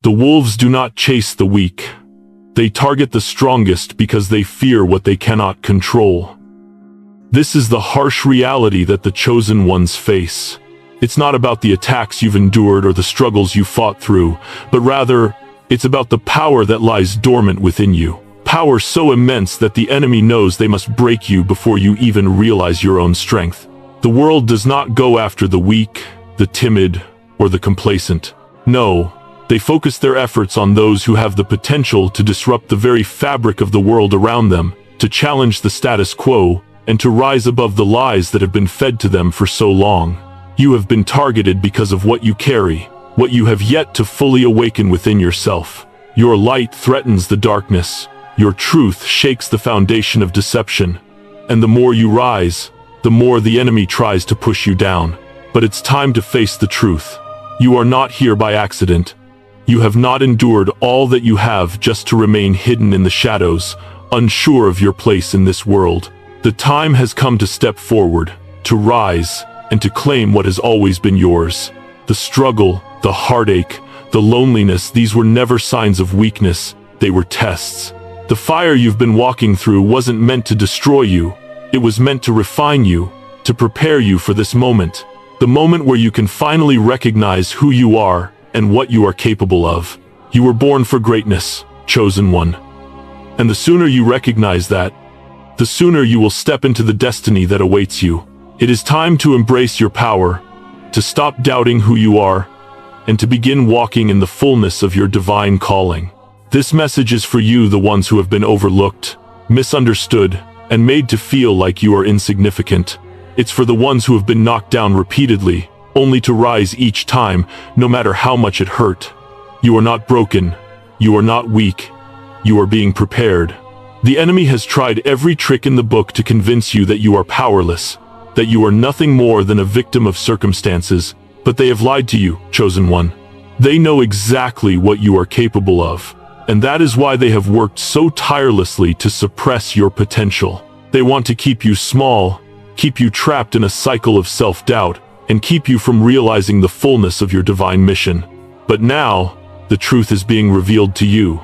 The wolves do not chase the weak. They target the strongest because they fear what they cannot control. This is the harsh reality that the chosen ones face. It's not about the attacks you've endured or the struggles you fought through, but rather, it's about the power that lies dormant within you. Power so immense that the enemy knows they must break you before you even realize your own strength. The world does not go after the weak, the timid, or the complacent. No, they focus their efforts on those who have the potential to disrupt the very fabric of the world around them, to challenge the status quo, and to rise above the lies that have been fed to them for so long. You have been targeted because of what you carry, what you have yet to fully awaken within yourself. Your light threatens the darkness. Your truth shakes the foundation of deception. And the more you rise, the more the enemy tries to push you down. But it's time to face the truth. You are not here by accident. You have not endured all that you have just to remain hidden in the shadows, unsure of your place in this world. The time has come to step forward, to rise, and to claim what has always been yours. The struggle, the heartache, the loneliness, these were never signs of weakness, they were tests. The fire you've been walking through wasn't meant to destroy you, it was meant to refine you, to prepare you for this moment. The moment where you can finally recognize who you are and what you are capable of. You were born for greatness, chosen one. And the sooner you recognize that, the sooner you will step into the destiny that awaits you. It is time to embrace your power, to stop doubting who you are, and to begin walking in the fullness of your divine calling. This message is for you, the ones who have been overlooked, misunderstood, and made to feel like you are insignificant. It's for the ones who have been knocked down repeatedly, only to rise each time, no matter how much it hurt. You are not broken. You are not weak. You are being prepared. The enemy has tried every trick in the book to convince you that you are powerless, that you are nothing more than a victim of circumstances, but they have lied to you, chosen one. They know exactly what you are capable of, and that is why they have worked so tirelessly to suppress your potential. They want to keep you small, keep you trapped in a cycle of self-doubt, and keep you from realizing the fullness of your divine mission. But now, the truth is being revealed to you.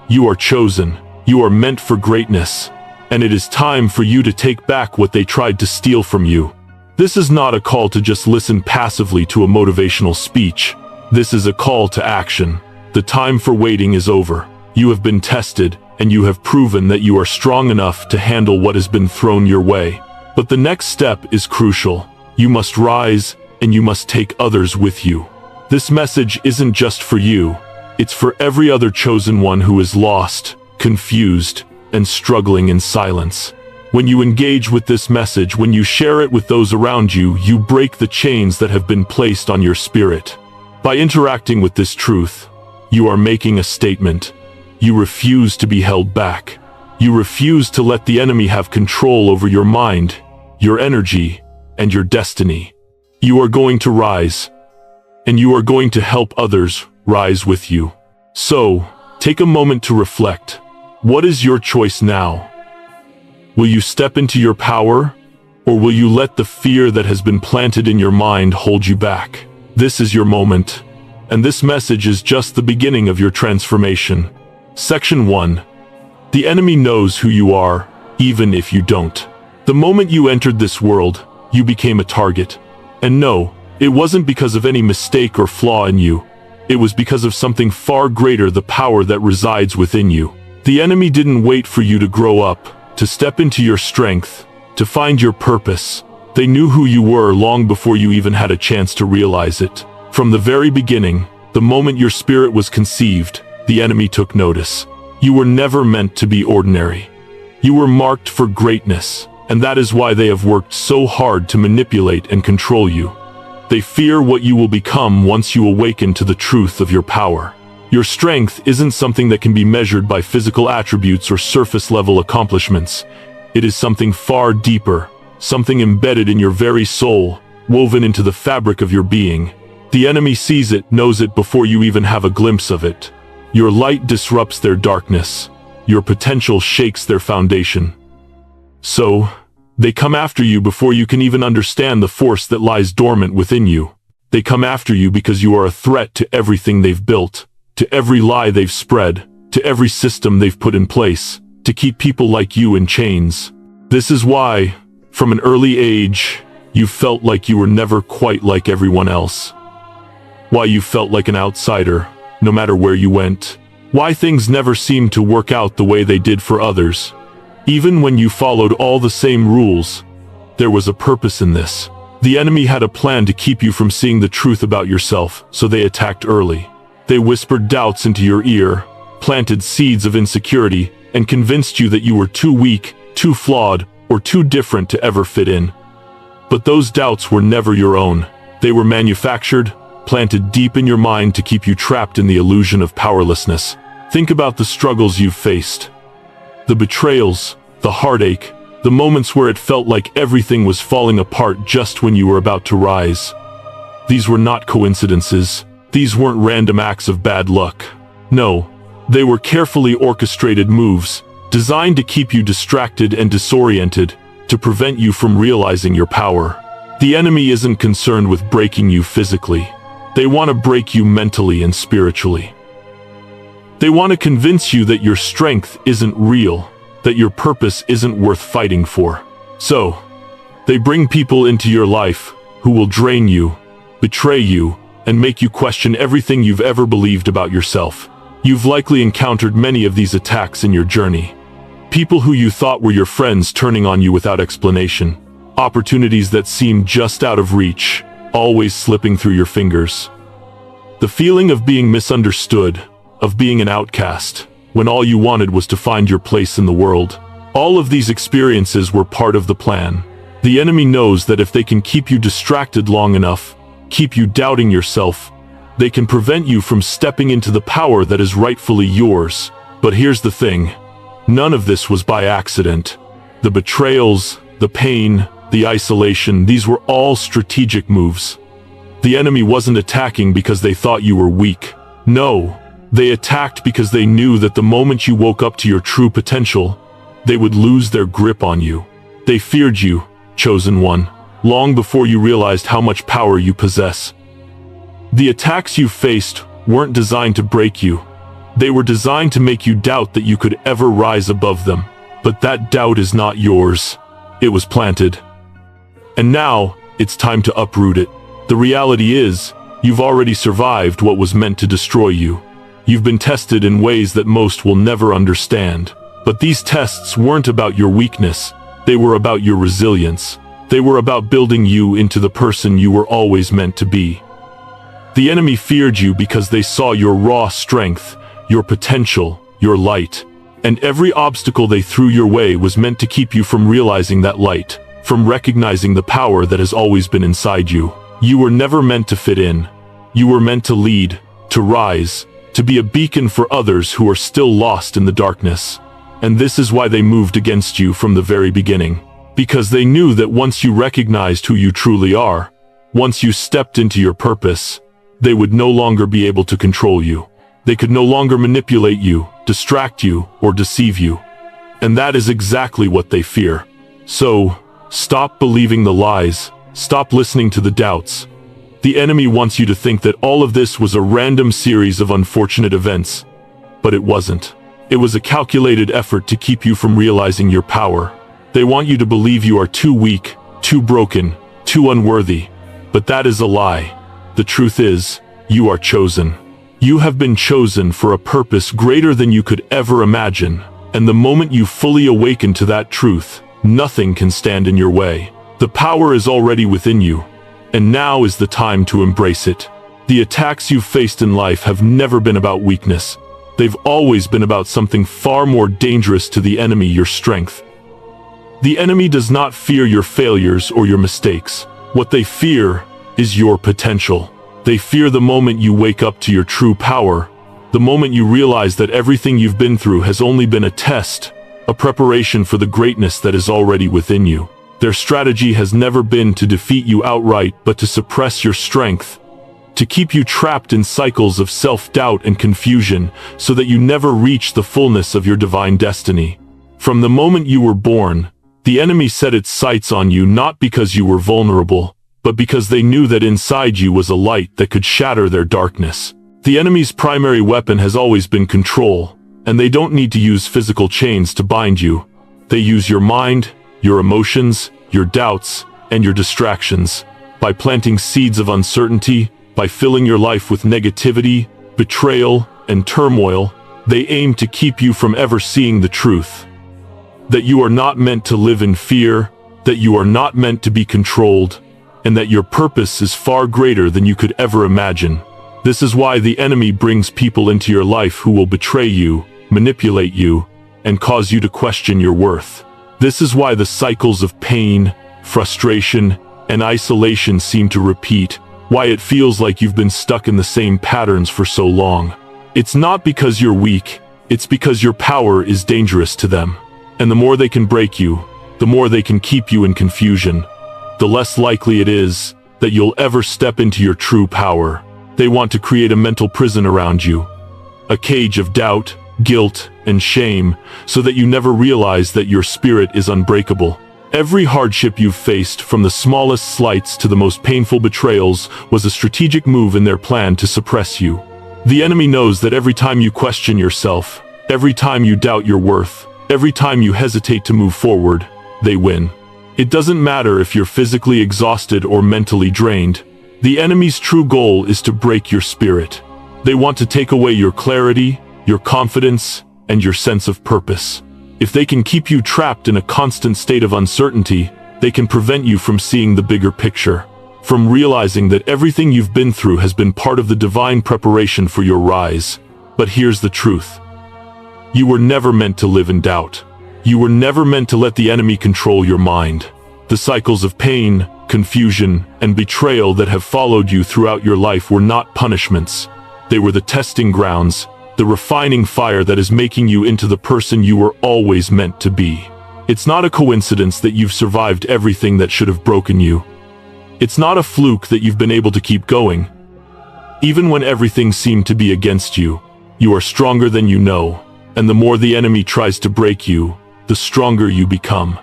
You are chosen. You are meant for greatness, and it is time for you to take back what they tried to steal from you. This is not a call to just listen passively to a motivational speech. This is a call to action. The time for waiting is over. You have been tested, and you have proven that you are strong enough to handle what has been thrown your way. But the next step is crucial. You must rise, and you must take others with you. This message isn't just for you. It's for every other chosen one who is lost, confused, and struggling in silence. When you engage with this message, when you share it with those around you, you break the chains that have been placed on your spirit. By interacting with this truth, you are making a statement. You refuse to be held back. You refuse to let the enemy have control over your mind, your energy, and your destiny. You are going to rise, and you are going to help others rise with you. So, take a moment to reflect. What is your choice now? Will you step into your power, or will you let the fear that has been planted in your mind hold you back? This is your moment, and this message is just the beginning of your transformation. Section 1. The enemy knows who you are, even if you don't. The moment you entered this world, you became a target. And no, it wasn't because of any mistake or flaw in you. It was because of something far greater, the power that resides within you. The enemy didn't wait for you to grow up, to step into your strength, to find your purpose. They knew who you were long before you even had a chance to realize it. From the very beginning, the moment your spirit was conceived, the enemy took notice. You were never meant to be ordinary. You were marked for greatness, and that is why they have worked so hard to manipulate and control you. They fear what you will become once you awaken to the truth of your power. Your strength isn't something that can be measured by physical attributes or surface-level accomplishments. It is something far deeper, something embedded in your very soul, woven into the fabric of your being. The enemy sees it, knows it before you even have a glimpse of it. Your light disrupts their darkness. Your potential shakes their foundation. So, they come after you before you can even understand the force that lies dormant within you. They come after you because you are a threat to everything they've built. to every lie they've spread, to every system they've put in place, to keep people like you in chains. This is why, from an early age, you felt like you were never quite like everyone else. Why you felt like an outsider, no matter where you went. Why things never seemed to work out the way they did for others. Even when you followed all the same rules, there was a purpose in this. The enemy had a plan to keep you from seeing the truth about yourself, so they attacked early. They whispered doubts into your ear, planted seeds of insecurity, and convinced you that you were too weak, too flawed, or too different to ever fit in. But those doubts were never your own. They were manufactured, planted deep in your mind to keep you trapped in the illusion of powerlessness. Think about the struggles you've faced. The betrayals, the heartache, the moments where it felt like everything was falling apart just when you were about to rise. These were not coincidences. These weren't random acts of bad luck. No, they were carefully orchestrated moves, designed to keep you distracted and disoriented, to prevent you from realizing your power. The enemy isn't concerned with breaking you physically. They want to break you mentally and spiritually. They want to convince you that your strength isn't real, that your purpose isn't worth fighting for. So, they bring people into your life who will drain you, betray you, and make you question everything you've ever believed about yourself. You've likely encountered many of these attacks in your journey. People who you thought were your friends turning on you without explanation. Opportunities that seemed just out of reach, always slipping through your fingers. The feeling of being misunderstood, of being an outcast, when all you wanted was to find your place in the world. All of these experiences were part of the plan. The enemy knows that if they can keep you distracted long enough, keep you doubting yourself, they can prevent you from stepping into the power that is rightfully yours. But here's the thing. None of this was by accident. The betrayals, the pain, the isolation, these were all strategic moves. The enemy wasn't attacking because they thought you were weak. No, they attacked because they knew that the moment you woke up to your true potential, they would lose their grip on you. They feared you, chosen one, long before you realized how much power you possess. The attacks you faced weren't designed to break you. They were designed to make you doubt that you could ever rise above them. But that doubt is not yours. It was planted. And now, it's time to uproot it. The reality is, you've already survived what was meant to destroy you. You've been tested in ways that most will never understand. But these tests weren't about your weakness. They were about your resilience. They were about building you into the person you were always meant to be. The enemy feared you because they saw your raw strength, your potential, your light. And every obstacle they threw your way was meant to keep you from realizing that light, from recognizing the power that has always been inside you. You were never meant to fit in. You were meant to lead, to rise, to be a beacon for others who are still lost in the darkness. And this is why they moved against you from the very beginning. Because they knew that once you recognized who you truly are, once you stepped into your purpose, they would no longer be able to control you. They could no longer manipulate you, distract you, or deceive you. And that is exactly what they fear. So, stop believing the lies. Stop listening to the doubts. The enemy wants you to think that all of this was a random series of unfortunate events. But it wasn't. It was a calculated effort to keep you from realizing your power. They want you to believe you are too weak, too broken, too unworthy. But that is a lie. The truth is, you are chosen. You have been chosen for a purpose greater than you could ever imagine. And the moment you fully awaken to that truth, nothing can stand in your way. The power is already within you, and now is the time to embrace it. The attacks you've faced in life have never been about weakness. They've always been about something far more dangerous to the enemy: your strength. The enemy does not fear your failures or your mistakes. What they fear is your potential. They fear the moment you wake up to your true power, the moment you realize that everything you've been through has only been a test, a preparation for the greatness that is already within you. Their strategy has never been to defeat you outright, but to suppress your strength, to keep you trapped in cycles of self-doubt and confusion, so that you never reach the fullness of your divine destiny. From the moment you were born, the enemy set its sights on you not because you were vulnerable, but because they knew that inside you was a light that could shatter their darkness. The enemy's primary weapon has always been control, and they don't need to use physical chains to bind you. They use your mind, your emotions, your doubts, and your distractions. By planting seeds of uncertainty, by filling your life with negativity, betrayal, and turmoil, they aim to keep you from ever seeing the truth. That you are not meant to live in fear, that you are not meant to be controlled, and that your purpose is far greater than you could ever imagine. This is why the enemy brings people into your life who will betray you, manipulate you, and cause you to question your worth. This is why the cycles of pain, frustration, and isolation seem to repeat, why it feels like you've been stuck in the same patterns for so long. It's not because you're weak, it's because your power is dangerous to them. And the more they can break you, the more they can keep you in confusion, the less likely it is that you'll ever step into your true power. They want to create a mental prison around you, a cage of doubt, guilt, and shame, so that you never realize that your spirit is unbreakable. Every hardship you've faced, from the smallest slights to the most painful betrayals, was a strategic move in their plan to suppress you. The enemy knows that every time you question yourself, every time you doubt your worth, every time you hesitate to move forward, they win. It doesn't matter if you're physically exhausted or mentally drained. The enemy's true goal is to break your spirit. They want to take away your clarity, your confidence, and your sense of purpose. If they can keep you trapped in a constant state of uncertainty, they can prevent you from seeing the bigger picture, from realizing that everything you've been through has been part of the divine preparation for your rise. But here's the truth. You were never meant to live in doubt. You were never meant to let the enemy control your mind. The cycles of pain, confusion, and betrayal that have followed you throughout your life were not punishments. They were the testing grounds, the refining fire that is making you into the person you were always meant to be. It's not a coincidence that you've survived everything that should have broken you. It's not a fluke that you've been able to keep going. Even when everything seemed to be against you, you are stronger than you know, and the more the enemy tries to break you, the stronger you become.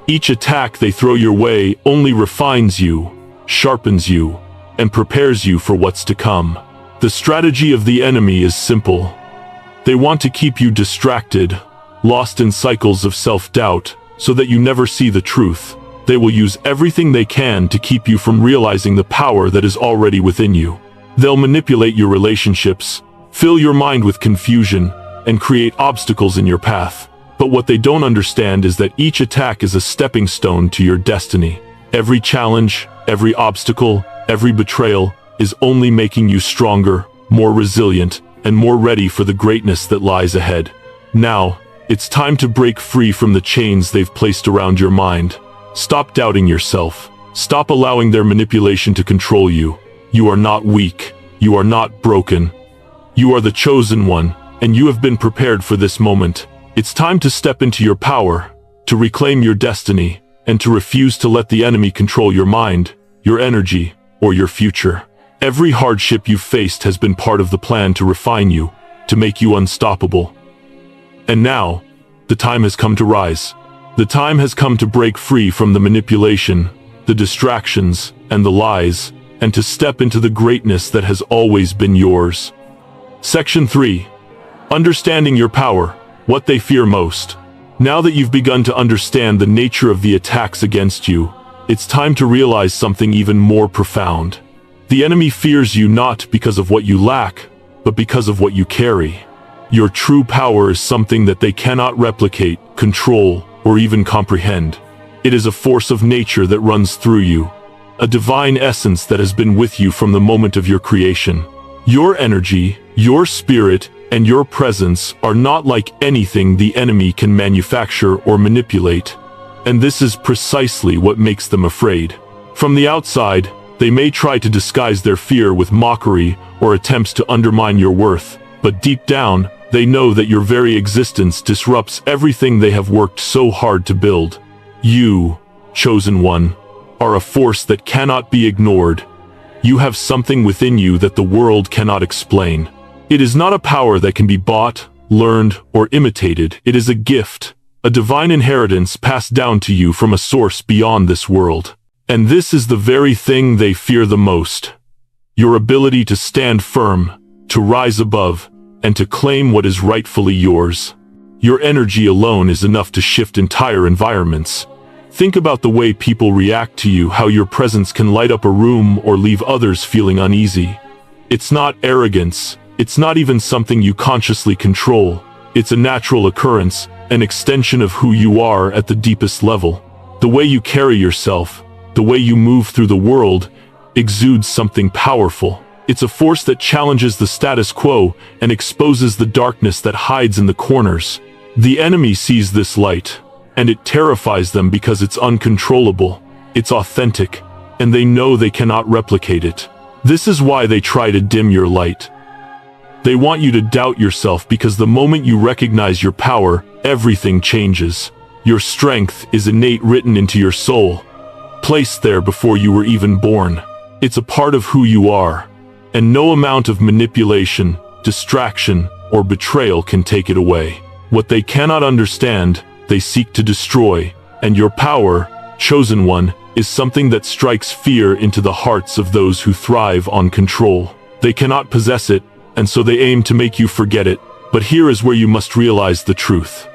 Each attack they throw your way only refines you, sharpens you, and prepares you for what's to come. The strategy of the enemy is simple. They want to keep you distracted, lost in cycles of self-doubt, so that you never see the truth. They will use everything they can to keep you from realizing the power that is already within you. They'll manipulate your relationships, fill your mind with confusion, and create obstacles in your path. But what they don't understand is that each attack is a stepping stone to your destiny. Every challenge, every obstacle, every betrayal is only making you stronger, more resilient, and more ready for the greatness that lies ahead. Now, it's time to break free from the chains they've placed around your mind. Stop doubting yourself. Stop allowing their manipulation to control you. You are not weak. You are not broken. You are the chosen one, and you have been prepared for this moment. It's time to step into your power, to reclaim your destiny, and to refuse to let the enemy control your mind, your energy, or your future. Every hardship you've faced has been part of the plan to refine you, to make you unstoppable. And now, the time has come to rise. The time has come to break free from the manipulation, the distractions, and the lies, and to step into the greatness that has always been yours. Section 3. Understanding your power, what they fear most. Now that you've begun to understand the nature of the attacks against you, it's time to realize something even more profound. The enemy fears you not because of what you lack, but because of what you carry. Your true power is something that they cannot replicate, control, or even comprehend. It is a force of nature that runs through you, a divine essence that has been with you from the moment of your creation. Your energy, your spirit, and your presence are not like anything the enemy can manufacture or manipulate. And this is precisely what makes them afraid. From the outside, they may try to disguise their fear with mockery or attempts to undermine your worth, but deep down, they know that your very existence disrupts everything they have worked so hard to build. You, chosen one, are a force that cannot be ignored. You have something within you that the world cannot explain. It is not a power that can be bought, learned, or imitated. It is a gift, a divine inheritance passed down to you from a source beyond this world. And this is the very thing they fear the most. Your ability to stand firm, to rise above, and to claim what is rightfully yours. Your energy alone is enough to shift entire environments. Think about the way people react to you, how your presence can light up a room or leave others feeling uneasy. It's not arrogance, it's not even something you consciously control. It's a natural occurrence, an extension of who you are at the deepest level. The way you carry yourself, the way you move through the world, exudes something powerful. It's a force that challenges the status quo and exposes the darkness that hides in the corners. The enemy sees this light, and it terrifies them because it's uncontrollable, it's authentic, and they know they cannot replicate it. This is why they try to dim your light. They want you to doubt yourself, because the moment you recognize your power, everything changes. Your strength is innate, written into your soul, placed there before you were even born. It's a part of who you are, and no amount of manipulation, distraction, or betrayal can take it away. What they cannot understand, they seek to destroy, and your power, chosen one, is something that strikes fear into the hearts of those who thrive on control. They cannot possess it, and so they aim to make you forget it. But here is where you must realize the truth.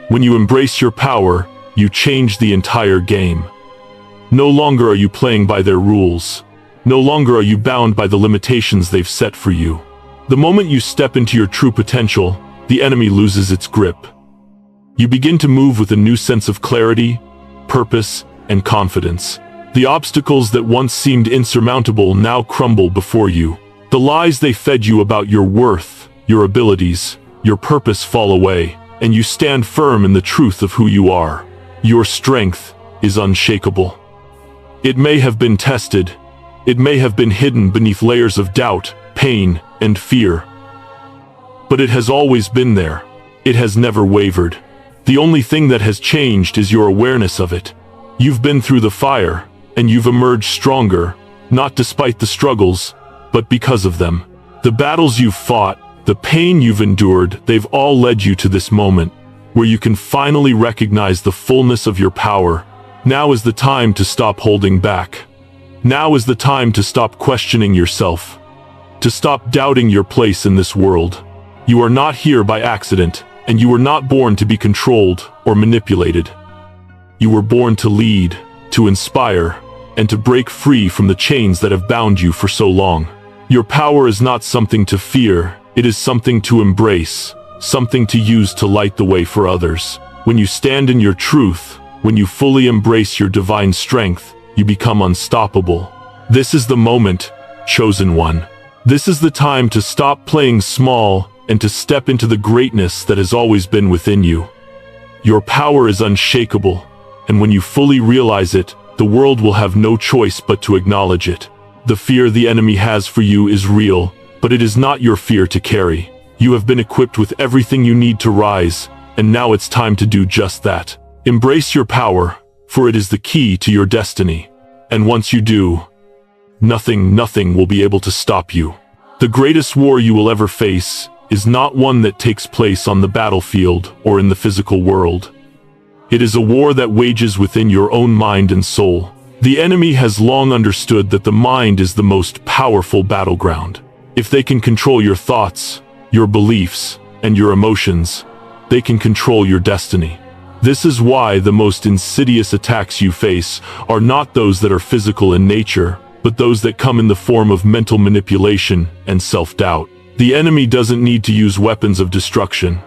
When you embrace your power, you change the entire game. No longer are you playing by their rules. No longer are you bound by the limitations they've set for you. The moment you step into your true potential, the enemy loses its grip. You begin to move with a new sense of clarity, purpose, and confidence. The obstacles that once seemed insurmountable now crumble before you. The lies they fed you about your worth, your abilities, your purpose fall away, and you stand firm in the truth of who you are. Your strength is unshakable. It may have been tested, it may have been hidden beneath layers of doubt, pain, and fear. But it has always been there. It has never wavered. The only thing that has changed is your awareness of it. You've been through the fire, and you've emerged stronger, not despite the struggles, but because of them. The battles you've fought, the pain you've endured, they've all led you to this moment, where you can finally recognize the fullness of your power. Now is the time to stop holding back. Now is the time to stop questioning yourself, to stop doubting your place in this world. You are not here by accident, and you were not born to be controlled or manipulated. You were born to lead, to inspire, and to break free from the chains that have bound you for so long. Your power is not something to fear, it is something to embrace, something to use to light the way for others. When you stand in your truth, when you fully embrace your divine strength, you become unstoppable. This is the moment, chosen one. This is the time to stop playing small and to step into the greatness that has always been within you. Your power is unshakable, and when you fully realize it, the world will have no choice but to acknowledge it. The fear the enemy has for you is real, but it is not your fear to carry. You have been equipped with everything you need to rise, and now it's time to do just that. Embrace your power, for it is the key to your destiny. And once you do, nothing will be able to stop you. The greatest war you will ever face is not one that takes place on the battlefield or in the physical world. It is a war that wages within your own mind and soul. The enemy has long understood that the mind is the most powerful battleground. If they can control your thoughts, your beliefs, and your emotions, they can control your destiny. This is why the most insidious attacks you face are not those that are physical in nature, but those that come in the form of mental manipulation and self-doubt. The enemy doesn't need to use weapons of destruction.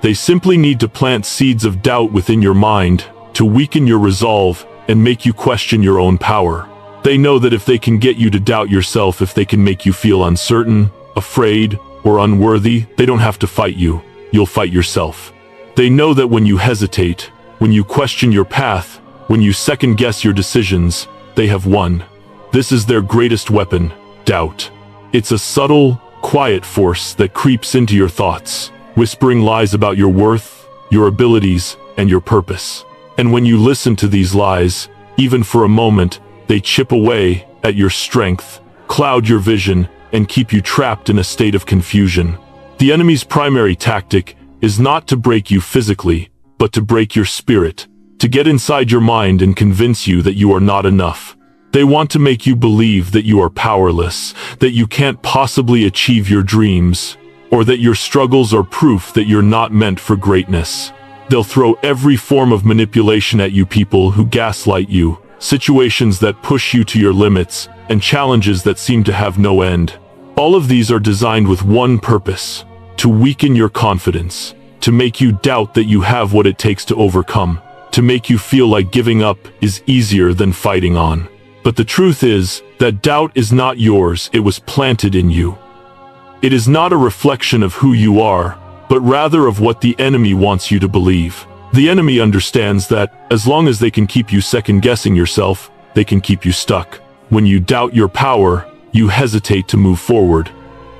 They simply need to plant seeds of doubt within your mind, to weaken your resolve and make you question your own power. They know that if they can get you to doubt yourself, if they can make you feel uncertain, afraid, or unworthy, they don't have to fight you. You'll fight yourself. They know that when you hesitate, when you question your path, when you second-guess your decisions, they have won. This is their greatest weapon, doubt. It's a subtle, quiet force that creeps into your thoughts, whispering lies about your worth, your abilities, and your purpose. And when you listen to these lies, even for a moment, they chip away at your strength, cloud your vision, and keep you trapped in a state of confusion. The enemy's primary tactic is not to break you physically, but to break your spirit, to get inside your mind and convince you that you are not enough, They want to make you believe that you are powerless, that you can't possibly achieve your dreams, or that your struggles are proof that you're not meant for greatness. They'll throw every form of manipulation at you, people who gaslight you, situations that push you to your limits, and challenges that seem to have no end. All of these are designed with one purpose: to weaken your confidence, to make you doubt that you have what it takes to overcome, to make you feel like giving up is easier than fighting on. But the truth is that doubt is not yours, it was planted in you. It is not a reflection of who you are, but rather of what the enemy wants you to believe. The enemy understands that, as long as they can keep you second-guessing yourself, they can keep you stuck. When you doubt your power, you hesitate to move forward.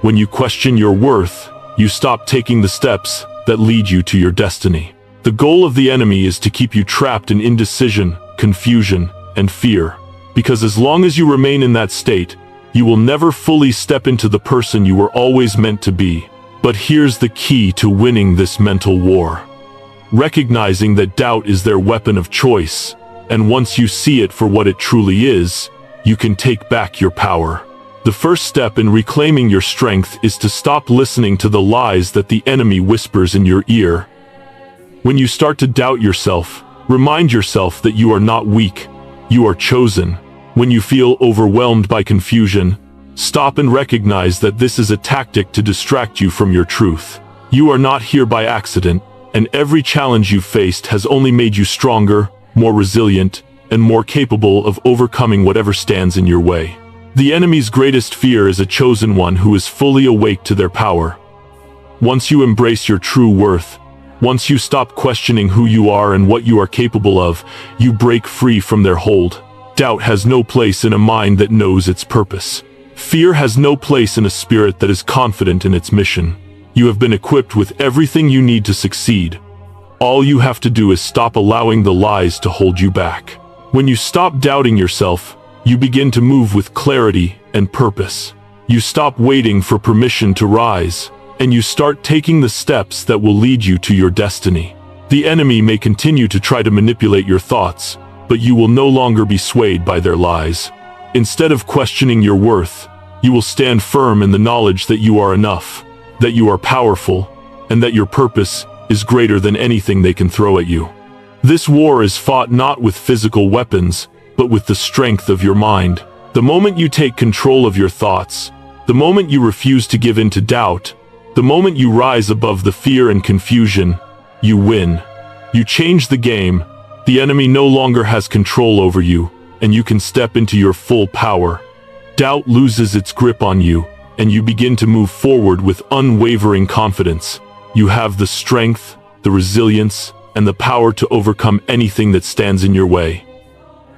When you question your worth, you stop taking the steps that lead you to your destiny. The goal of the enemy is to keep you trapped in indecision, confusion, and fear. Because as long as you remain in that state, you will never fully step into the person you were always meant to be. But here's the key to winning this mental war: recognizing that doubt is their weapon of choice, and once you see it for what it truly is, you can take back your power. The first step in reclaiming your strength is to stop listening to the lies that the enemy whispers in your ear. When you start to doubt yourself, remind yourself that you are not weak, you are chosen. When you feel overwhelmed by confusion, stop and recognize that this is a tactic to distract you from your truth. You are not here by accident, and every challenge you've faced has only made you stronger, more resilient, and more capable of overcoming whatever stands in your way. The enemy's greatest fear is a chosen one who is fully awake to their power. Once you embrace your true worth, once you stop questioning who you are and what you are capable of, you break free from their hold. Doubt has no place in a mind that knows its purpose. Fear has no place in a spirit that is confident in its mission. You have been equipped with everything you need to succeed. All you have to do is stop allowing the lies to hold you back. When you stop doubting yourself, you begin to move with clarity and purpose. You stop waiting for permission to rise, and you start taking the steps that will lead you to your destiny. The enemy may continue to try to manipulate your thoughts, but you will no longer be swayed by their lies. Instead of questioning your worth, you will stand firm in the knowledge that you are enough, that you are powerful, and that your purpose is greater than anything they can throw at you. This war is fought not with physical weapons, but with the strength of your mind. The moment you take control of your thoughts, the moment you refuse to give in to doubt, the moment you rise above the fear and confusion, you win. You change the game. The enemy no longer has control over you, and you can step into your full power. Doubt loses its grip on you, and you begin to move forward with unwavering confidence. You have the strength, the resilience, and the power to overcome anything that stands in your way.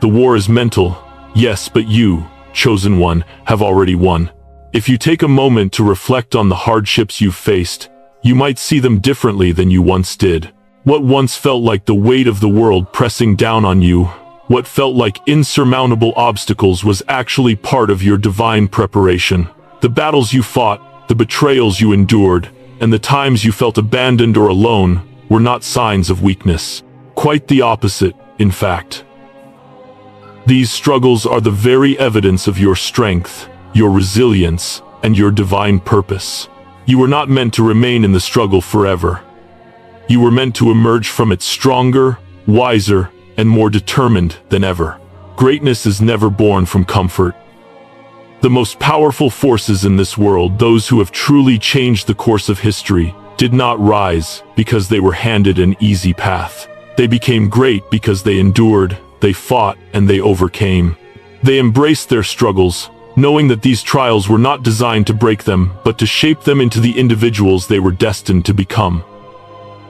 The war is mental, yes, but you, chosen one, have already won. If you take a moment to reflect on the hardships you've faced, you might see them differently than you once did. What once felt like the weight of the world pressing down on you, what felt like insurmountable obstacles, was actually part of your divine preparation. The battles you fought, the betrayals you endured, and the times you felt abandoned or alone were not signs of weakness. Quite the opposite, in fact. These struggles are the very evidence of your strength, your resilience, and your divine purpose. You were not meant to remain in the struggle forever. You were meant to emerge from it stronger, wiser, and more determined than ever. Greatness is never born from comfort. The most powerful forces in this world, those who have truly changed the course of history, did not rise because they were handed an easy path. They became great because they endured, they fought, and they overcame. They embraced their struggles, knowing that these trials were not designed to break them, but to shape them into the individuals they were destined to become.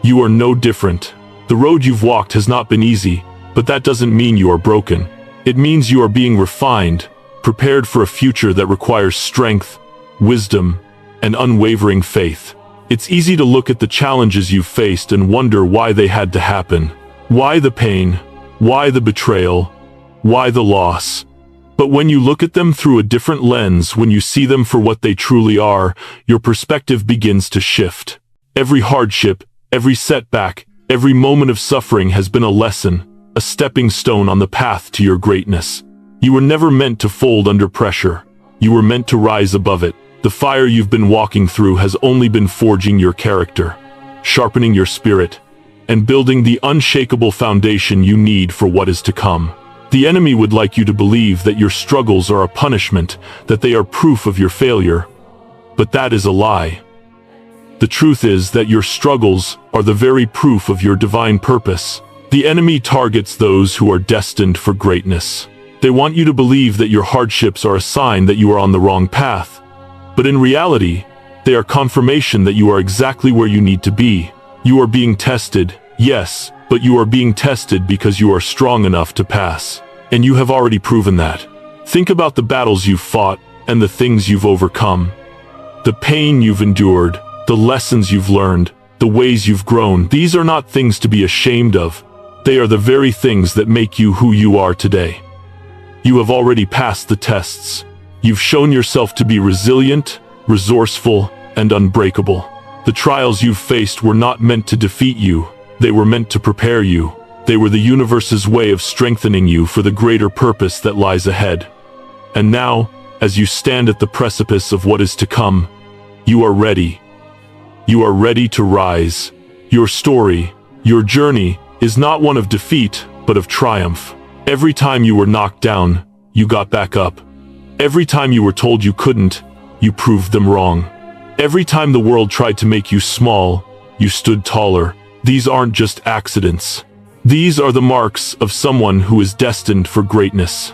You are no different. The road you've walked has not been easy, but that doesn't mean you are broken. It means you are being refined, prepared for a future that requires strength, wisdom, and unwavering faith. It's easy to look at the challenges you've faced and wonder why they had to happen. Why the pain? Why the betrayal? Why the loss? But when you look at them through a different lens, when you see them for what they truly are, your perspective begins to shift. Every hardship, every setback, every moment of suffering has been a lesson, a stepping stone on the path to your greatness. You were never meant to fold under pressure. You were meant to rise above it. The fire you've been walking through has only been forging your character, sharpening your spirit, and building the unshakable foundation you need for what is to come. The enemy would like you to believe that your struggles are a punishment, that they are proof of your failure. But that is a lie. The truth is that your struggles are the very proof of your divine purpose. The enemy targets those who are destined for greatness. They want you to believe that your hardships are a sign that you are on the wrong path. But in reality, they are confirmation that you are exactly where you need to be. You are being tested, yes, but you are being tested because you are strong enough to pass. And you have already proven that. Think about the battles you've fought and the things you've overcome. The pain you've endured, the lessons you've learned, the ways you've grown. These are not things to be ashamed of. They are the very things that make you who you are today. You have already passed the tests. You've shown yourself to be resilient, resourceful, and unbreakable. The trials you've faced were not meant to defeat you. They were meant to prepare you. They were the universe's way of strengthening you for the greater purpose that lies ahead. And now, as you stand at the precipice of what is to come, you are ready. You are ready to rise. Your story, your journey, is not one of defeat, but of triumph. Every time you were knocked down, you got back up. Every time you were told you couldn't, you proved them wrong. Every time the world tried to make you small, you stood taller. These aren't just accidents. These are the marks of someone who is destined for greatness.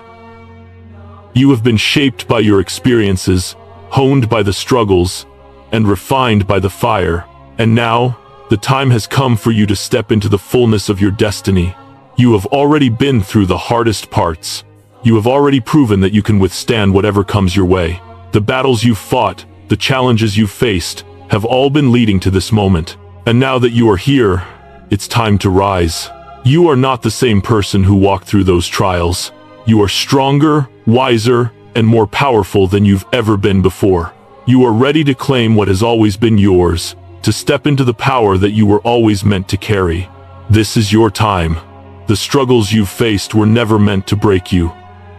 You have been shaped by your experiences, honed by the struggles, and refined by the fire. And now, the time has come for you to step into the fullness of your destiny. You have already been through the hardest parts. You have already proven that you can withstand whatever comes your way. The battles you've fought, the challenges you've faced, have all been leading to this moment. And now that you are here, it's time to rise. You are not the same person who walked through those trials. You are stronger, wiser, and more powerful than you've ever been before. You are ready to claim what has always been yours, to step into the power that you were always meant to carry. This is your time. The struggles you've faced were never meant to break you.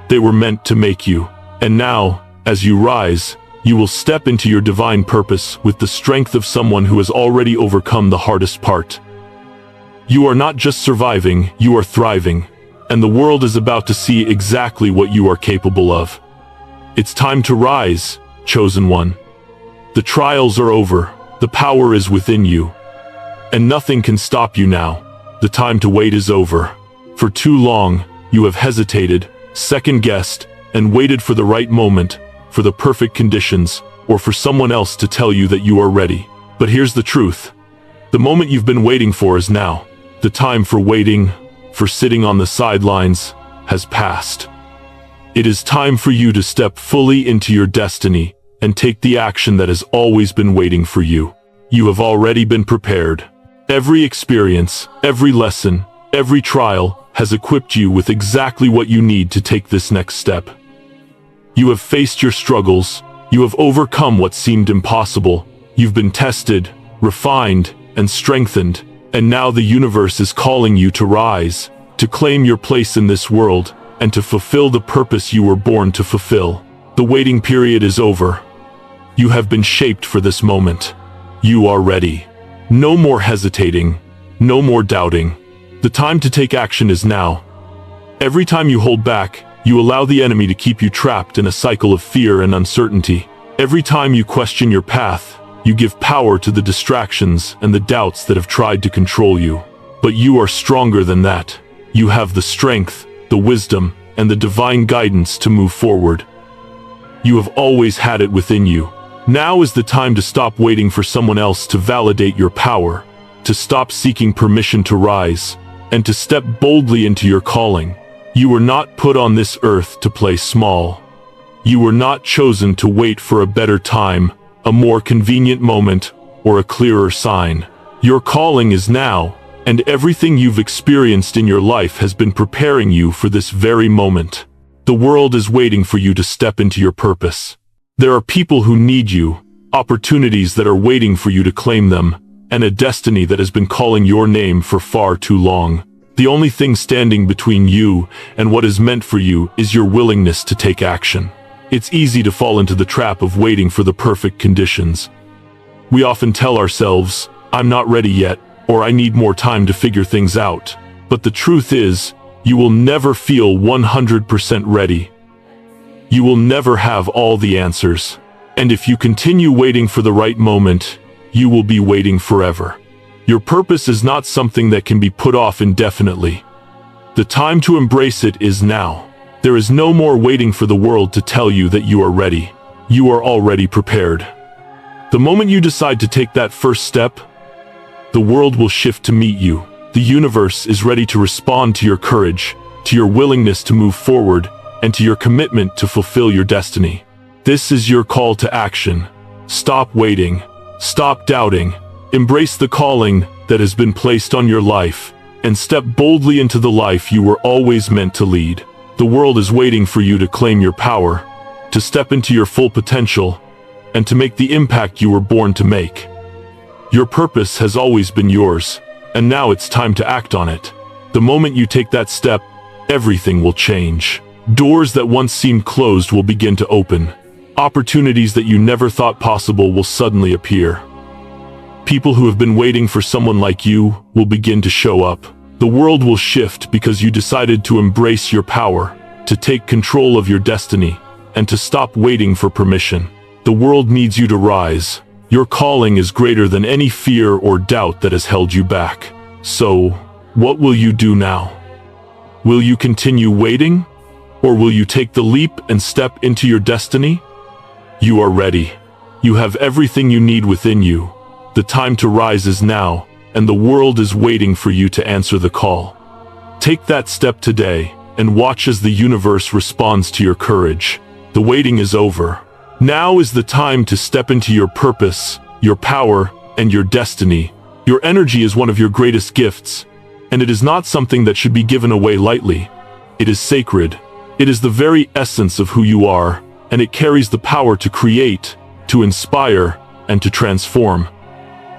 They were meant to make you. And now, as you rise, you will step into your divine purpose with the strength of someone who has already overcome the hardest part. You are not just surviving, you are thriving. And the world is about to see exactly what you are capable of. It's time to rise, chosen one. The trials are over. The power is within you. And nothing can stop you now. The time to wait is over. For too long, you have hesitated, second-guessed, and waited for the right moment, for the perfect conditions, or for someone else to tell you that you are ready. But here's the truth. The moment you've been waiting for is now. The time for waiting, for sitting on the sidelines, has passed. It is time for you to step fully into your destiny and take the action that has always been waiting for you. You have already been prepared. Every experience, every lesson, every trial has equipped you with exactly what you need to take this next step. You have faced your struggles. You have overcome what seemed impossible. You've been tested, refined, and strengthened. And now the universe is calling you to rise, to claim your place in this world, and to fulfill the purpose you were born to fulfill. The waiting period is over. You have been shaped for this moment. You are ready. No more hesitating. No more doubting. The time to take action is now. Every time you hold back, you allow the enemy to keep you trapped in a cycle of fear and uncertainty. Every time you question your path, you give power to the distractions and the doubts that have tried to control you. But you are stronger than that. You have the strength, the wisdom, and the divine guidance to move forward. You have always had it within you. Now is the time to stop waiting for someone else to validate your power, to stop seeking permission to rise, and to step boldly into your calling. You were not put on this earth to play small. You were not chosen to wait for a better time, a more convenient moment, or a clearer sign. Your calling is now, and everything you've experienced in your life has been preparing you for this very moment. The world is waiting for you to step into your purpose. There are people who need you, opportunities that are waiting for you to claim them, and a destiny that has been calling your name for far too long. The only thing standing between you and what is meant for you is your willingness to take action. It's easy to fall into the trap of waiting for the perfect conditions. We often tell ourselves, "I'm not ready yet," or "I need more time to figure things out." But the truth is, you will never feel 100% ready. You will never have all the answers. And if you continue waiting for the right moment, you will be waiting forever. Your purpose is not something that can be put off indefinitely. The time to embrace it is now. There is no more waiting for the world to tell you that you are ready. You are already prepared. The moment you decide to take that first step, the world will shift to meet you. The universe is ready to respond to your courage, to your willingness to move forward, and to your commitment to fulfill your destiny. This is your call to action. Stop waiting. Stop doubting. Embrace the calling that has been placed on your life, and step boldly into the life you were always meant to lead. The world is waiting for you to claim your power, to step into your full potential, and to make the impact you were born to make. Your purpose has always been yours, and now it's time to act on it. The moment you take that step, everything will change. Doors that once seemed closed will begin to open. Opportunities that you never thought possible will suddenly appear. People who have been waiting for someone like you will begin to show up. The world will shift because you decided to embrace your power, to take control of your destiny, and to stop waiting for permission. The world needs you to rise. Your calling is greater than any fear or doubt that has held you back. So, what will you do now? Will you continue waiting? Or will you take the leap and step into your destiny? You are ready. You have everything you need within you. The time to rise is now, and the world is waiting for you to answer the call. Take that step today, and watch as the universe responds to your courage. The waiting is over. Now is the time to step into your purpose, your power, and your destiny. Your energy is one of your greatest gifts, and it is not something that should be given away lightly. It is sacred. It is the very essence of who you are, and it carries the power to create, to inspire, and to transform.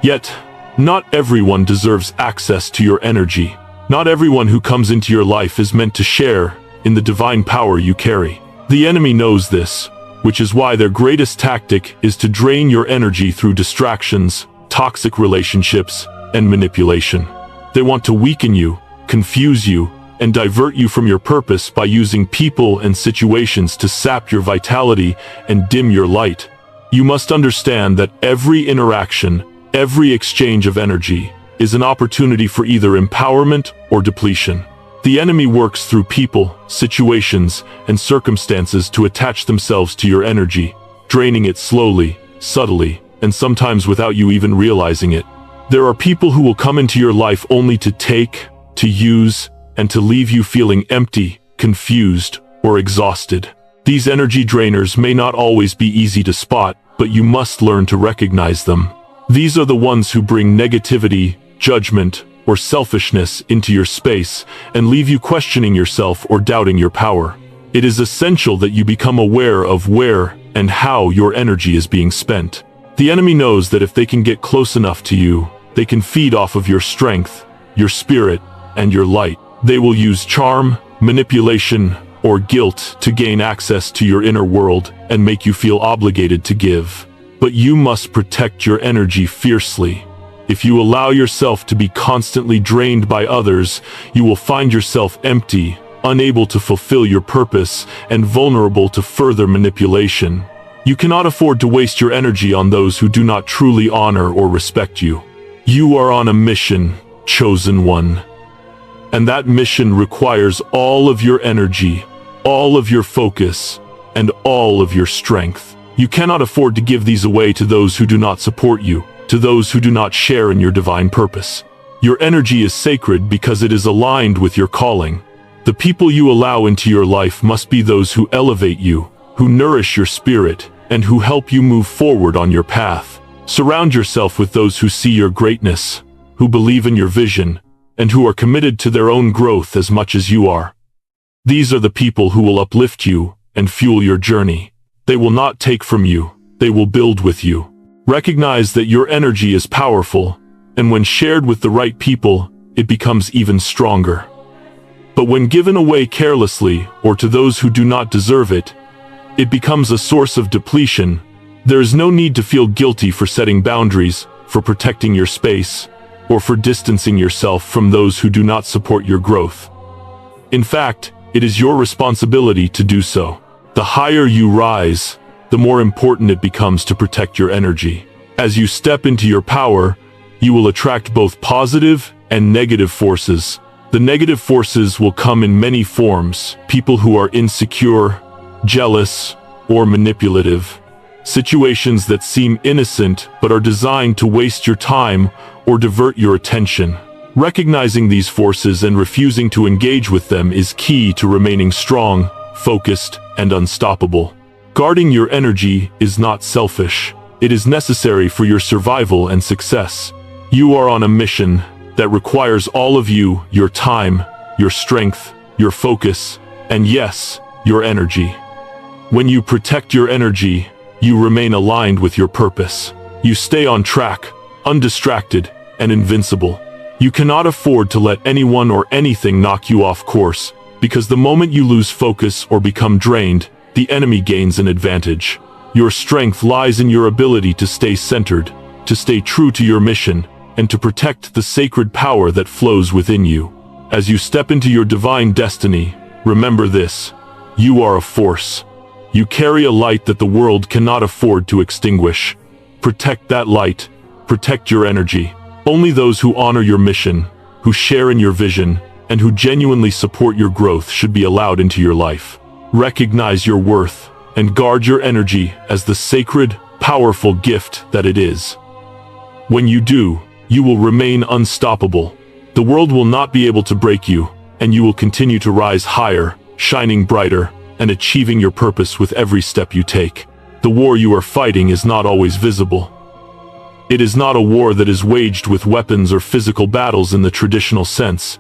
Yet, not everyone deserves access to your energy. Not everyone who comes into your life is meant to share in the divine power you carry. The enemy knows this, which is why their greatest tactic is to drain your energy through distractions, toxic relationships, and manipulation. They want to weaken you, confuse you, and divert you from your purpose by using people and situations to sap your vitality and dim your light. You must understand that every interaction, every exchange of energy, is an opportunity for either empowerment or depletion. The enemy works through people, situations, and circumstances to attach themselves to your energy, draining it slowly, subtly, and sometimes without you even realizing it. There are people who will come into your life only to take, to use, and to leave you feeling empty, confused, or exhausted. These energy drainers may not always be easy to spot, but you must learn to recognize them. These are the ones who bring negativity, judgment, or selfishness into your space and leave you questioning yourself or doubting your power. It is essential that you become aware of where and how your energy is being spent. The enemy knows that if they can get close enough to you, they can feed off of your strength, your spirit, and your light. They will use charm, manipulation, or guilt to gain access to your inner world and make you feel obligated to give. But you must protect your energy fiercely. If you allow yourself to be constantly drained by others, you will find yourself empty, unable to fulfill your purpose, and vulnerable to further manipulation. You cannot afford to waste your energy on those who do not truly honor or respect you. You are on a mission, chosen one. And that mission requires all of your energy, all of your focus, and all of your strength. You cannot afford to give these away to those who do not support you, to those who do not share in your divine purpose. Your energy is sacred because it is aligned with your calling. The people you allow into your life must be those who elevate you, who nourish your spirit, and who help you move forward on your path. Surround yourself with those who see your greatness, who believe in your vision, and who are committed to their own growth as much as you are. These are the people who will uplift you and fuel your journey. They will not take from you, they will build with you. Recognize that your energy is powerful, and when shared with the right people, it becomes even stronger. But when given away carelessly or to those who do not deserve it, it becomes a source of depletion. There is no need to feel guilty for setting boundaries, for protecting your space, or for distancing yourself from those who do not support your growth. In fact, it is your responsibility to do so. The higher you rise, the more important it becomes to protect your energy. As you step into your power, you will attract both positive and negative forces. The negative forces will come in many forms: people who are insecure, jealous, or manipulative. Situations that seem innocent but are designed to waste your time or divert your attention. Recognizing these forces and refusing to engage with them is key to remaining strong, focused, and unstoppable. Guarding your energy is not selfish. It is necessary for your survival and success. You are on a mission that requires all of you, your time, your strength, your focus, and yes, your energy. When you protect your energy, you remain aligned with your purpose. You stay on track, undistracted, and invincible. You cannot afford to let anyone or anything knock you off course, because the moment you lose focus or become drained, the enemy gains an advantage. Your strength lies in your ability to stay centered, to stay true to your mission, and to protect the sacred power that flows within you. As you step into your divine destiny, remember this: you are a force. You carry a light that the world cannot afford to extinguish. Protect that light. Protect your energy. Only those who honor your mission, who share in your vision, and who genuinely support your growth should be allowed into your life. Recognize your worth and guard your energy as the sacred, powerful gift that it is. When you do, you will remain unstoppable. The world will not be able to break you, and you will continue to rise higher, shining brighter, and achieving your purpose with every step you take. The war you are fighting is not always visible. It is not a war that is waged with weapons or physical battles in the traditional sense.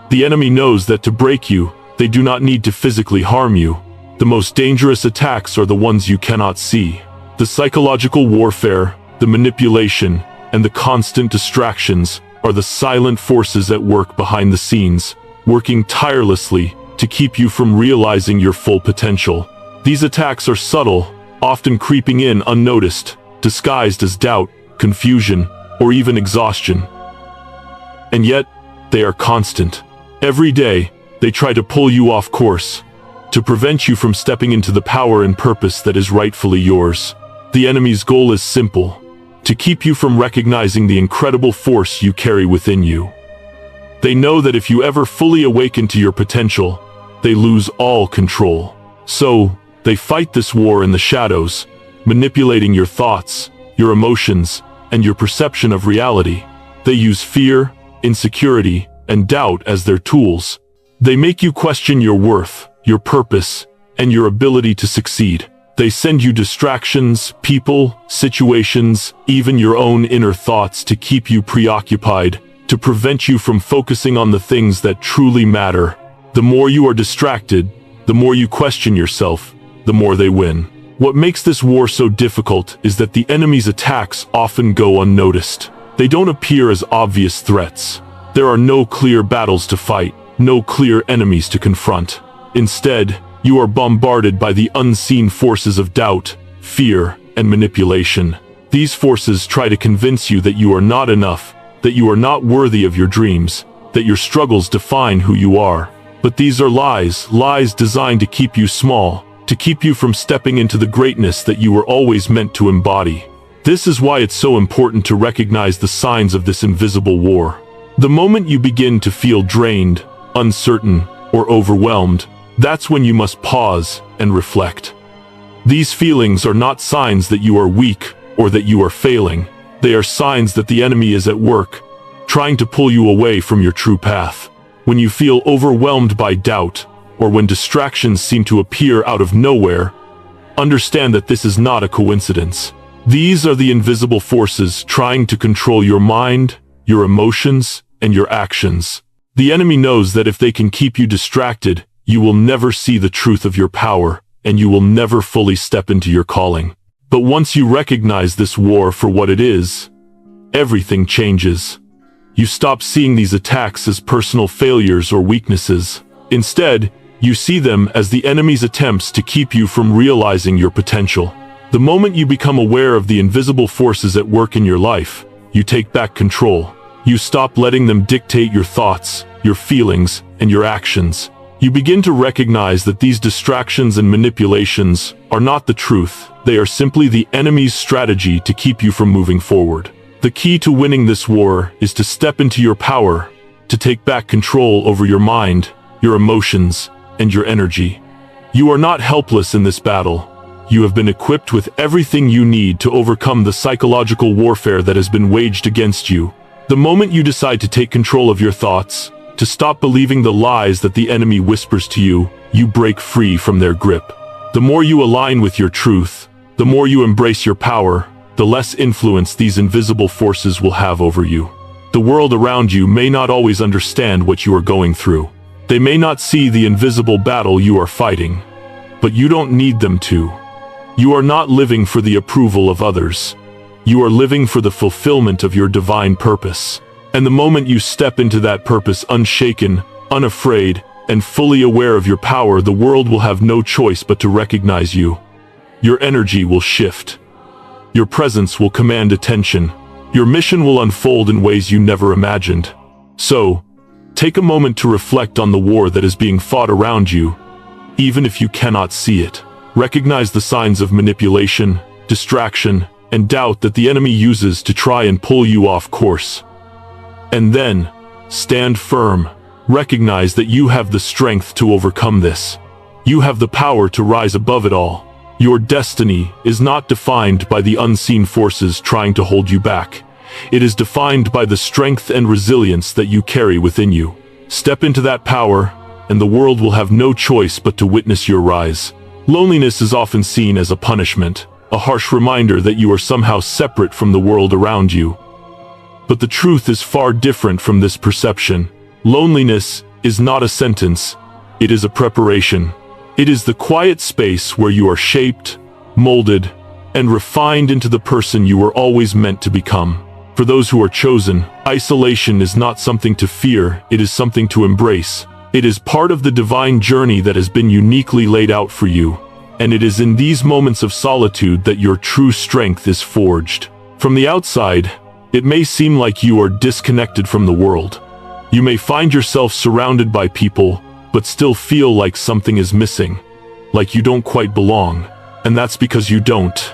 The enemy knows that to break you, they do not need to physically harm you. The most dangerous attacks are the ones you cannot see. The psychological warfare, the manipulation, and the constant distractions are the silent forces at work behind the scenes, working tirelessly to keep you from realizing your full potential. These attacks are subtle, often creeping in unnoticed, disguised as doubt, confusion, or even exhaustion. And yet, they are constant. Every day, they try to pull you off course, to prevent you from stepping into the power and purpose that is rightfully yours. The enemy's goal is simple: to keep you from recognizing the incredible force you carry within you. They know that if you ever fully awaken to your potential, they lose all control. So, they fight this war in the shadows, manipulating your thoughts, your emotions, and your perception of reality. They use fear, insecurity, and doubt as their tools. They make you question your worth, your purpose, and your ability to succeed. They send you distractions, people, situations, even your own inner thoughts to keep you preoccupied, to prevent you from focusing on the things that truly matter. The more you are distracted, the more you question yourself, the more they win. What makes this war so difficult is that the enemy's attacks often go unnoticed. They don't appear as obvious threats. There are no clear battles to fight, no clear enemies to confront. Instead, you are bombarded by the unseen forces of doubt, fear, and manipulation. These forces try to convince you that you are not enough, that you are not worthy of your dreams, that your struggles define who you are. But these are lies, lies designed to keep you small, to keep you from stepping into the greatness that you were always meant to embody. This is why it's so important to recognize the signs of this invisible war. The moment you begin to feel drained, uncertain, or overwhelmed, that's when you must pause and reflect. These feelings are not signs that you are weak or that you are failing. They are signs that the enemy is at work, trying to pull you away from your true path. When you feel overwhelmed by doubt, or when distractions seem to appear out of nowhere, understand that this is not a coincidence. These are the invisible forces trying to control your mind, your emotions, and your actions. The enemy knows that if they can keep you distracted, you will never see the truth of your power, and you will never fully step into your calling. But once you recognize this war for what it is, everything changes. You stop seeing these attacks as personal failures or weaknesses. Instead, you see them as the enemy's attempts to keep you from realizing your potential. The moment you become aware of the invisible forces at work in your life, you take back control. You stop letting them dictate your thoughts, your feelings, and your actions. You begin to recognize that these distractions and manipulations are not the truth. They are simply the enemy's strategy to keep you from moving forward. The key to winning this war is to step into your power, to take back control over your mind, your emotions, and your energy. You are not helpless in this battle. You have been equipped with everything you need to overcome the psychological warfare that has been waged against you. The moment you decide to take control of your thoughts, to stop believing the lies that the enemy whispers to you, you break free from their grip. The more you align with your truth, the more you embrace your power, the less influence these invisible forces will have over you. The world around you may not always understand what you are going through. They may not see the invisible battle you are fighting, but you don't need them to. You are not living for the approval of others. You are living for the fulfillment of your divine purpose. And the moment you step into that purpose unshaken, unafraid, and fully aware of your power, the world will have no choice but to recognize you. Your energy will shift. Your presence will command attention. Your mission will unfold in ways you never imagined. So, take a moment to reflect on the war that is being fought around you, even if you cannot see it. Recognize the signs of manipulation, distraction, and doubt that the enemy uses to try and pull you off course. And then, stand firm. Recognize that you have the strength to overcome this. You have the power to rise above it all. Your destiny is not defined by the unseen forces trying to hold you back. It is defined by the strength and resilience that you carry within you. Step into that power, and the world will have no choice but to witness your rise. Loneliness is often seen as a punishment, a harsh reminder that you are somehow separate from the world around you. But the truth is far different from this perception. Loneliness is not a sentence, it is a preparation. It is the quiet space where you are shaped, molded, and refined into the person you were always meant to become. For those who are chosen, isolation is not something to fear, it is something to embrace. It is part of the divine journey that has been uniquely laid out for you. And it is in these moments of solitude that your true strength is forged. From the outside, it may seem like you are disconnected from the world. You may find yourself surrounded by people, but still feel like something is missing, like you don't quite belong. And that's because you don't.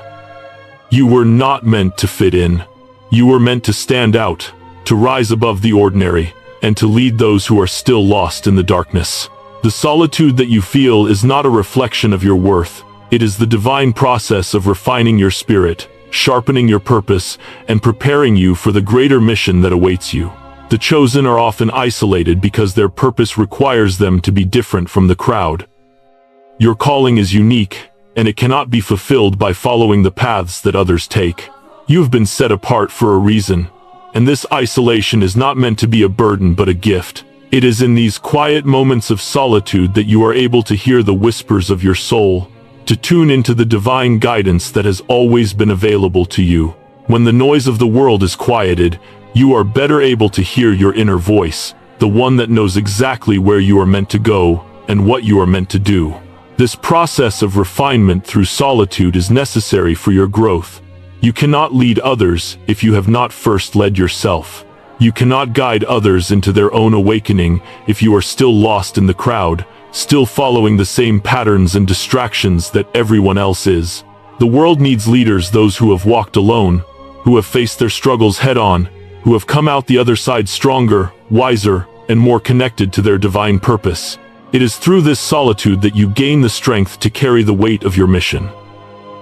You were not meant to fit in. You were meant to stand out, to rise above the ordinary, and to lead those who are still lost in the darkness. The solitude that you feel is not a reflection of your worth. It is the divine process of refining your spirit, sharpening your purpose, and preparing you for the greater mission that awaits you. The chosen are often isolated because their purpose requires them to be different from the crowd. Your calling is unique, and it cannot be fulfilled by following the paths that others take. You have been set apart for a reason, and this isolation is not meant to be a burden but a gift. It is in these quiet moments of solitude that you are able to hear the whispers of your soul, to tune into the divine guidance that has always been available to you. When the noise of the world is quieted, you are better able to hear your inner voice, the one that knows exactly where you are meant to go and what you are meant to do. This process of refinement through solitude is necessary for your growth. You cannot lead others if you have not first led yourself. You cannot guide others into their own awakening if you are still lost in the crowd, still following the same patterns and distractions that everyone else is. The world needs leaders, those who have walked alone, who have faced their struggles head-on, who have come out the other side stronger, wiser, and more connected to their divine purpose. It is through this solitude that you gain the strength to carry the weight of your mission.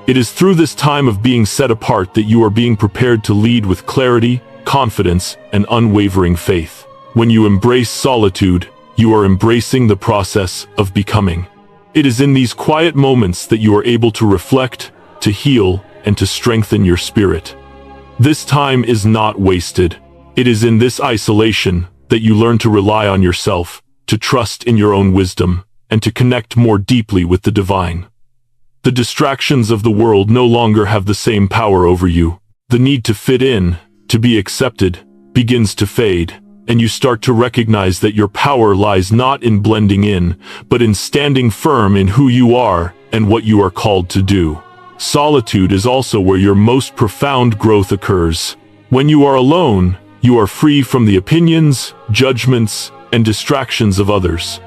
It is through this time of being set apart that you are being prepared to lead with clarity, confidence, and unwavering faith. When you embrace solitude, you are embracing the process of becoming. It is in these quiet moments that you are able to reflect, to heal, and to strengthen your spirit. This time is not wasted. It is in this isolation that you learn to rely on yourself, to trust in your own wisdom, and to connect more deeply with the divine. The distractions of the world no longer have the same power over you. The need to fit in, to be accepted, begins to fade, and you start to recognize that your power lies not in blending in, but in standing firm in who you are and what you are called to do. Solitude is also where your most profound growth occurs. When you are alone, you are free from the opinions, judgments, and distractions of others.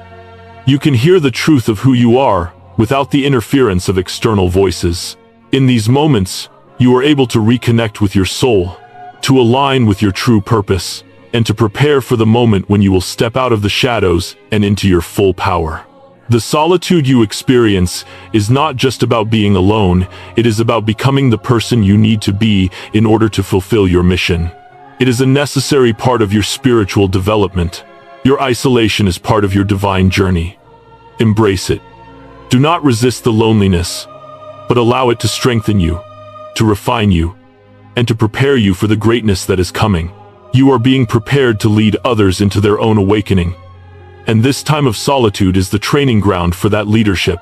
You can hear the truth of who you are without the interference of external voices. In these moments, you are able to reconnect with your soul, to align with your true purpose, and to prepare for the moment when you will step out of the shadows and into your full power. The solitude you experience is not just about being alone, it is about becoming the person you need to be in order to fulfill your mission. It is a necessary part of your spiritual development. Your isolation is part of your divine journey. Embrace it. Do not resist the loneliness, but allow it to strengthen you, to refine you, and to prepare you for the greatness that is coming. You are being prepared to lead others into their own awakening. And this time of solitude is the training ground for that leadership.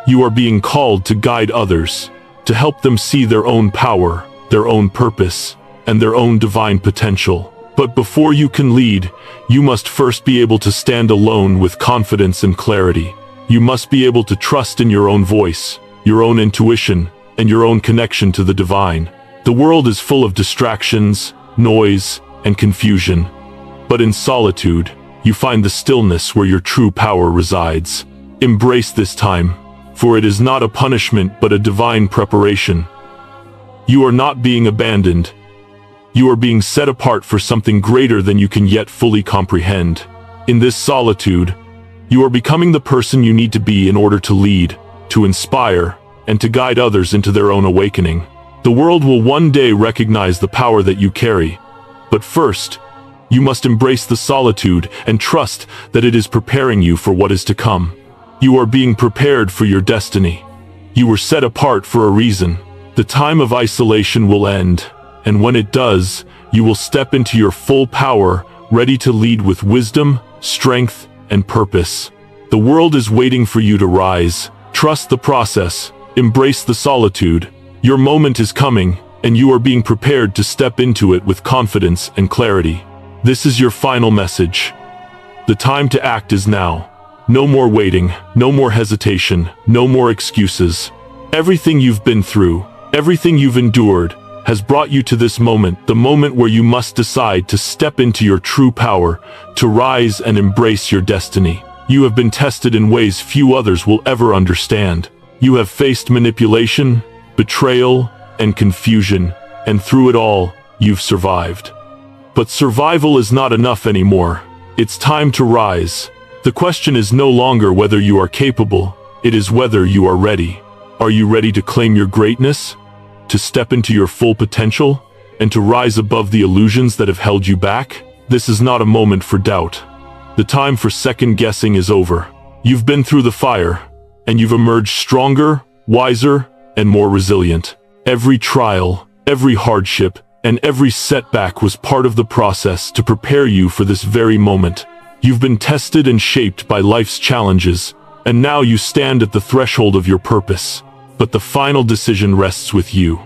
You are being called to guide others, to help them see their own power, their own purpose, and their own divine potential. But before you can lead, you must first be able to stand alone with confidence and clarity. You must be able to trust in your own voice, your own intuition, and your own connection to the divine. The world is full of distractions, noise, and confusion. But in solitude, you find the stillness where your true power resides. Embrace this time, for it is not a punishment but a divine preparation. You are not being abandoned. You are being set apart for something greater than you can yet fully comprehend. In this solitude, you are becoming the person you need to be in order to lead, to inspire, and to guide others into their own awakening. The world will one day recognize the power that you carry. But first, you must embrace the solitude and trust that it is preparing you for what is to come. You are being prepared for your destiny. You were set apart for a reason. The time of isolation will end, and when it does, you will step into your full power, ready to lead with wisdom, strength, and purpose. The world is waiting for you to rise. Trust the process. Embrace the solitude. Your moment is coming, and you are being prepared to step into it with confidence and clarity. This is your final message. The time to act is now. No more waiting, no more hesitation, no more excuses. Everything you've been through, everything you've endured, has brought you to this moment, the moment where you must decide to step into your true power, to rise and embrace your destiny. You have been tested in ways few others will ever understand. You have faced manipulation, betrayal, and confusion, and through it all, you've survived. But survival is not enough anymore. It's time to rise. The question is no longer whether you are capable, it is whether you are ready. Are you ready to claim your greatness? To step into your full potential? And to rise above the illusions that have held you back? This is not a moment for doubt. The time for second guessing is over. You've been through the fire, and you've emerged stronger, wiser, and more resilient. Every trial, every hardship, and every setback was part of the process to prepare you for this very moment. You've been tested and shaped by life's challenges, and now you stand at the threshold of your purpose. But the final decision rests with you.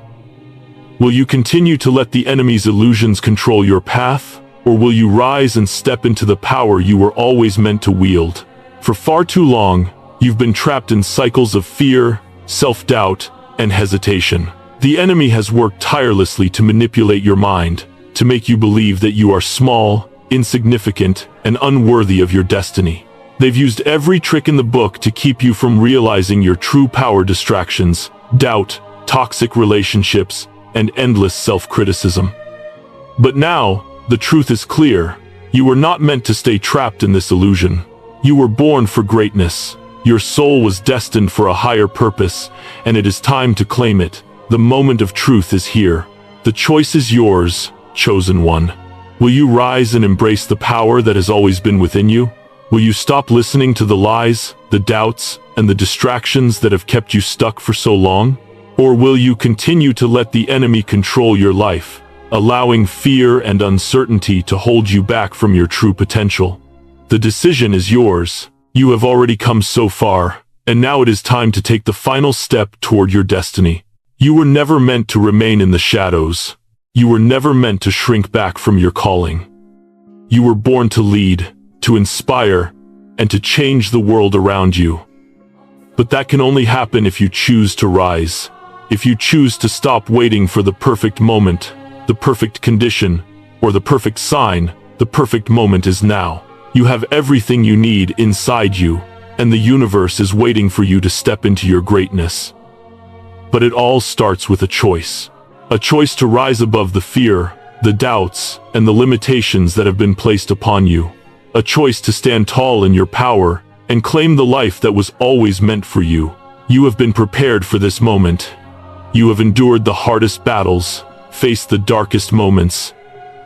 Will you continue to let the enemy's illusions control your path, or will you rise and step into the power you were always meant to wield? For far too long, you've been trapped in cycles of fear, self-doubt, and hesitation. The enemy has worked tirelessly to manipulate your mind, to make you believe that you are small, insignificant, and unworthy of your destiny. They've used every trick in the book to keep you from realizing your true power. Distractions, doubt, toxic relationships, and endless self-criticism. But now, the truth is clear. You were not meant to stay trapped in this illusion. You were born for greatness. Your soul was destined for a higher purpose, and it is time to claim it. The moment of truth is here. The choice is yours, chosen one. Will you rise and embrace the power that has always been within you? Will you stop listening to the lies, the doubts, and the distractions that have kept you stuck for so long? Or will you continue to let the enemy control your life, allowing fear and uncertainty to hold you back from your true potential? The decision is yours. You have already come so far, and now it is time to take the final step toward your destiny. You were never meant to remain in the shadows. You were never meant to shrink back from your calling. You were born to lead, to inspire, and to change the world around you. But that can only happen if you choose to rise. If you choose to stop waiting for the perfect moment, the perfect condition, or the perfect sign. The perfect moment is now. You have everything you need inside you, and the universe is waiting for you to step into your greatness. But it all starts with a choice. A choice to rise above the fear, the doubts, and the limitations that have been placed upon you. A choice to stand tall in your power and claim the life that was always meant for you. You have been prepared for this moment. You have endured the hardest battles, faced the darkest moments,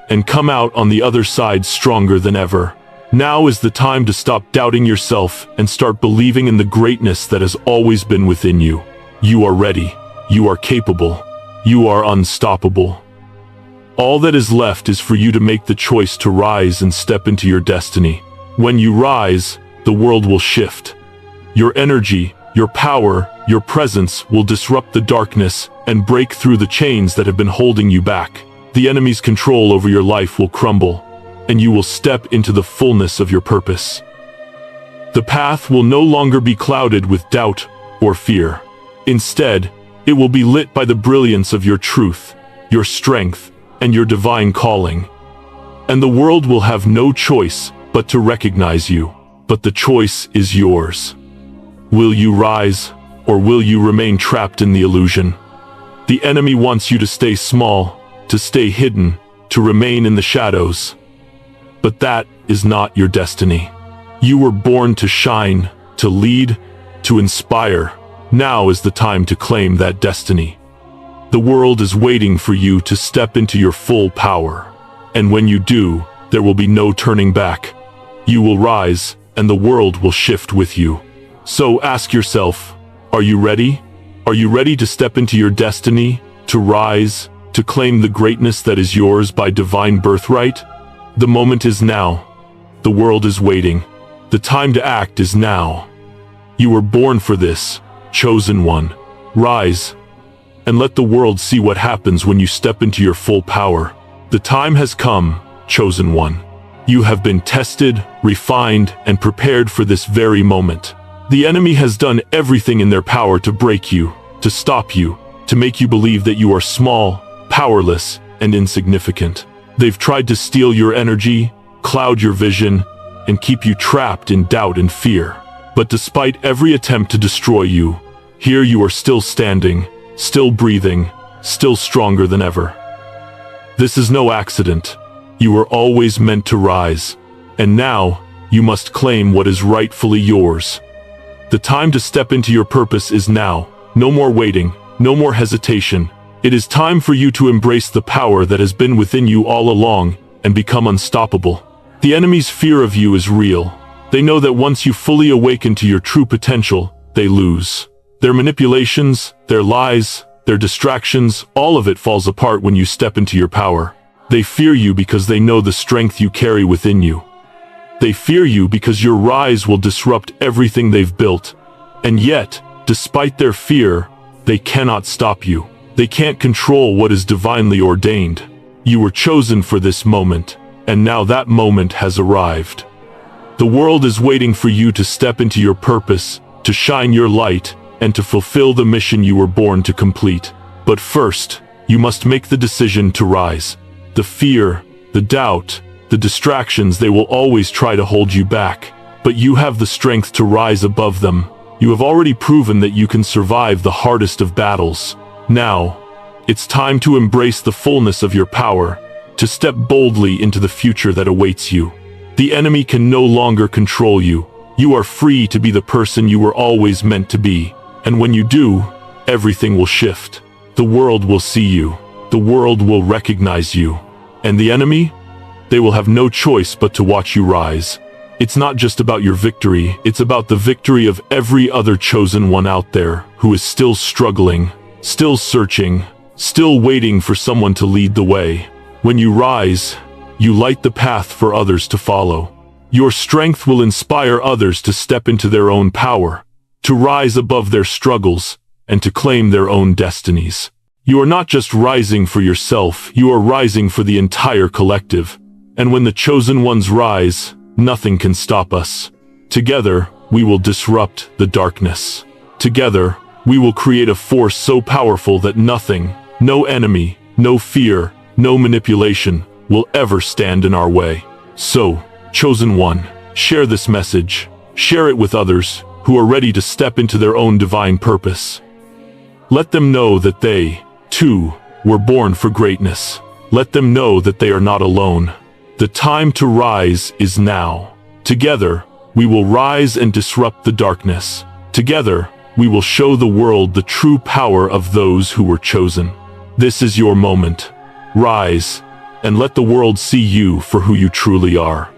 and come out on the other side stronger than ever. Now is the time to stop doubting yourself and start believing in the greatness that has always been within you. You are ready. You are capable. You are unstoppable. All that is left is for you to make the choice to rise and step into your destiny. When you rise, the world will shift. Your energy, your power, your presence will disrupt the darkness and break through the chains that have been holding you back. The enemy's control over your life will crumble, and you will step into the fullness of your purpose. The path will no longer be clouded with doubt or fear. Instead, it will be lit by the brilliance of your truth, your strength, and your divine calling. And the world will have no choice but to recognize you. But the choice is yours. Will you rise, or will you remain trapped in the illusion? The enemy wants you to stay small, to stay hidden, to remain in the shadows. But that is not your destiny. You were born to shine, to lead, to inspire. Now is the time to claim that destiny. The world is waiting for you to step into your full power. And when you do, there will be no turning back. You will rise, and the world will shift with you. So ask yourself, are you ready? Are you ready to step into your destiny, to rise, to claim the greatness that is yours by divine birthright? The moment is now. The world is waiting. The time to act is now. You were born for this, chosen one. Rise, and let the world see what happens when you step into your full power. The time has come, chosen one. You have been tested, refined, and prepared for this very moment. The enemy has done everything in their power to break you, to stop you, to make you believe that you are small, powerless, and insignificant. They've tried to steal your energy, cloud your vision, and keep you trapped in doubt and fear. But despite every attempt to destroy you, here you are still standing, still breathing, still stronger than ever. This is no accident. You were always meant to rise, and now you must claim what is rightfully yours. The time to step into your purpose is now. No more waiting, no more hesitation. It is time for you to embrace the power that has been within you all along and become unstoppable. The enemy's fear of you is real. They know that once you fully awaken to your true potential, they lose. Their manipulations, their lies, their distractions, all of it falls apart when you step into your power. They fear you because they know the strength you carry within you. They fear you because your rise will disrupt everything they've built. And yet, despite their fear, they cannot stop you. They can't control what is divinely ordained. You were chosen for this moment, and now that moment has arrived. The world is waiting for you to step into your purpose, to shine your light, and to fulfill the mission you were born to complete. But first, you must make the decision to rise. The fear, the doubt, the distractions, they will always try to hold you back. But you have the strength to rise above them. You have already proven that you can survive the hardest of battles. Now, it's time to embrace the fullness of your power, to step boldly into the future that awaits you. The enemy can no longer control you. You are free to be the person you were always meant to be. And when you do, everything will shift. The world will see you. The world will recognize you. And the enemy? They will have no choice but to watch you rise. It's not just about your victory, it's about the victory of every other chosen one out there who is still struggling, still searching, still waiting for someone to lead the way. When you rise, you light the path for others to follow. Your strength will inspire others to step into their own power, to rise above their struggles, and to claim their own destinies. You are not just rising for yourself, you are rising for the entire collective. And when the chosen ones rise, nothing can stop us. Together, we will disrupt the darkness. Together, we will create a force so powerful that nothing, no enemy, no fear, no manipulation, will ever stand in our way. So, chosen one, share this message. Share it with others who are ready to step into their own divine purpose. Let them know that they, too, were born for greatness. Let them know that they are not alone. The time to rise is now. Together, we will rise and disrupt the darkness. Together, we will show the world the true power of those who were chosen. This is your moment. Rise, and let the world see you for who you truly are.